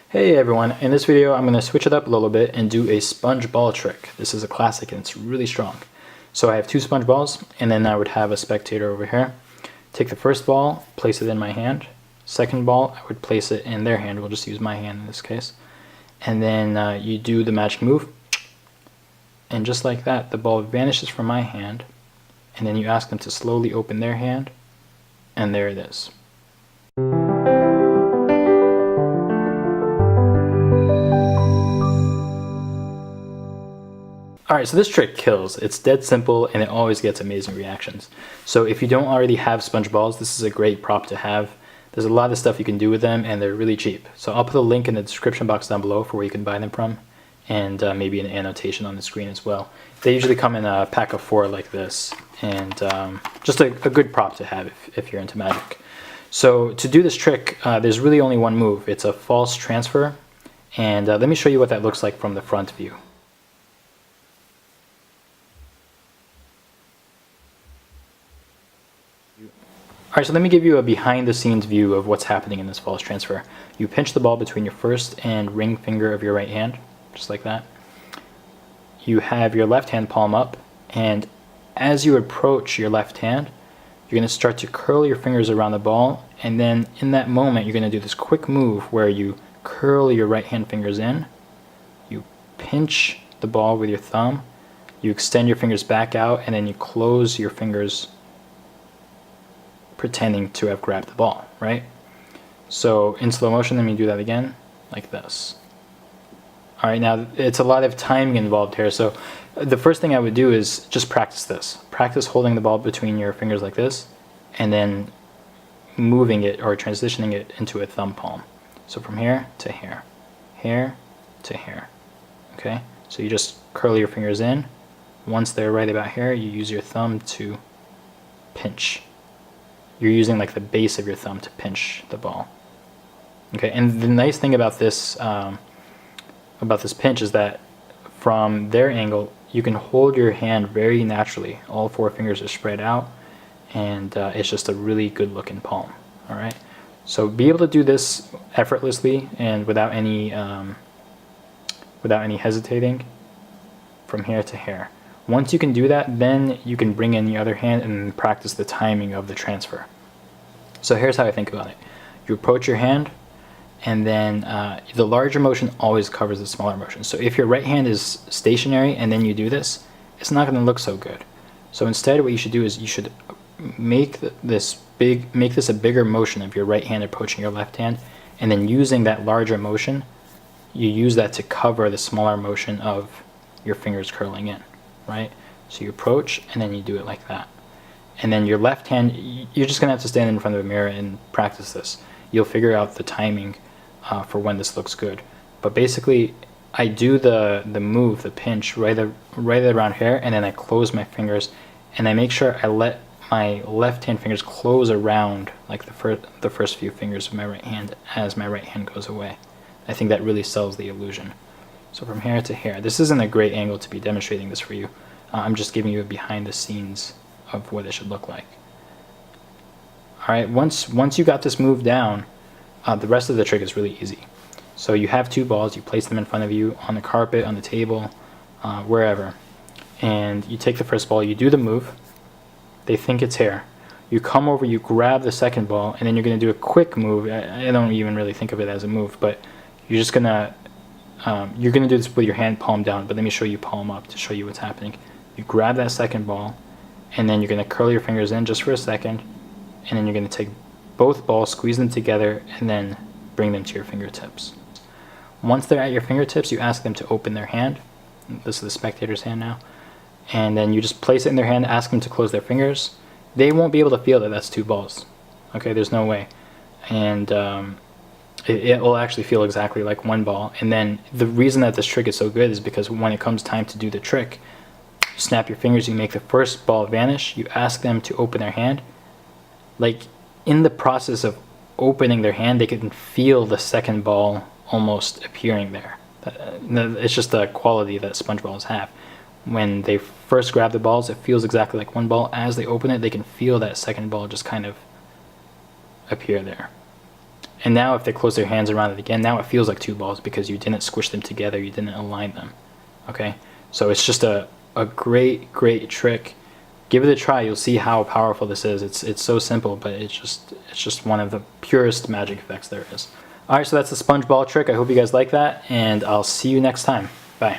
Hey everyone, in this video I'm going to switch it up a little bit and do a sponge ball trick. This is a classic and it's really strong. So I have two sponge balls and then I would have a spectator over here. Take the first ball, place it in my hand. Second ball, I would place it in their hand. We'll just use my hand in this case. And then you do the magic move. And just like that, the ball vanishes from my hand. And then you ask them to slowly open their hand. And there it is. Alright, so this trick kills. It's dead simple and it always gets amazing reactions. So if you don't already have sponge balls, this is a great prop to have. There's a lot of stuff you can do with them and they're really cheap. So I'll put a link in the description box down below for where you can buy them from, and maybe an annotation on the screen as well. They usually come in a pack of 4 like this, and just a good prop to have if you're into magic. So to do this trick, there's really only one move. It's a false transfer, and let me show you what that looks like from the front view. Alright, so let me give you a behind the scenes view of what's happening in this false transfer. You pinch the ball between your first and ring finger of your right hand, just like that. You have your left hand palm up, and as you approach your left hand, you're going to start to curl your fingers around the ball, and then in that moment you're going to do this quick move where you curl your right hand fingers in, you pinch the ball with your thumb, you extend your fingers back out, and then you close your fingers pretending to have grabbed the ball, right? So in slow motion, let me do that again, like this. Alright, now it's a lot of timing involved here, so the first thing I would do is just practice this. Practice holding the ball between your fingers like this, and then moving it or transitioning it into a thumb palm. So from here to here, here to here, okay? So you just curl your fingers in. Once they're right about here, you use your thumb to pinch. You're using like the base of your thumb to pinch the ball. Okay, and the nice thing about this pinch is that from their angle, you can hold your hand very naturally. All 4 fingers are spread out, and it's just a really good looking palm. All right, so be able to do this effortlessly and without any hesitating from here to here. Once you can do that, then you can bring in the other hand and practice the timing of the transfer. So here's how I think about it. You approach your hand, and then the larger motion always covers the smaller motion. So if your right hand is stationary and then you do this, it's not going to look so good. So instead what you should do is you should make this a bigger motion of your right hand approaching your left hand, and then using that larger motion, you use that to cover the smaller motion of your fingers curling in. Right? So you approach and then you do it like that. And then your left hand, you're just going to have to stand in front of a mirror and practice this. You'll figure out the timing for when this looks good. But basically, I do the move, the pinch, right around here, and then I close my fingers, and I make sure I let my left hand fingers close around like the first few fingers of my right hand as my right hand goes away. I think that really sells the illusion. So from here to here, this isn't a great angle to be demonstrating this for you. I'm just giving you a behind the scenes of what it should look like. Alright, once you got this move down, the rest of the trick is really easy. So you have 2 balls, you place them in front of you on the carpet, on the table, wherever. And you take the first ball, you do the move, they think it's here. You come over, you grab the second ball, and then you're going to do a quick move. I don't even really think of it as a move, but you're just going to you're going to do this with your hand palm down, but let me show you palm up to show you what's happening. You grab that second ball, and then you're going to curl your fingers in just for a second, and then you're going to take both balls, squeeze them together, and then bring them to your fingertips. Once they're at your fingertips, you ask them to open their hand. This is the spectator's hand now. And then you just place it in their hand, ask them to close their fingers. They won't be able to feel that that's 2 balls. Okay, there's no way. And it will actually feel exactly like 1 ball. And then the reason that this trick is so good is because when it comes time to do the trick, you snap your fingers, you make the first ball vanish, you ask them to open their hand. Like in the process of opening their hand, they can feel the second ball almost appearing there. It's just the quality that sponge balls have. When they first grab the balls, it feels exactly like 1 ball. As they open it, they can feel that second ball just kind of appear there. And now if they close their hands around it again, now it feels like two balls because you didn't squish them together, you didn't align them. Okay, so it's just a great trick. Give it a try. You'll see how powerful this is. It's so simple, but it's just one of the purest magic effects there is. All right, so that's the sponge ball trick. I hope you guys like that, and I'll see you next time. Bye.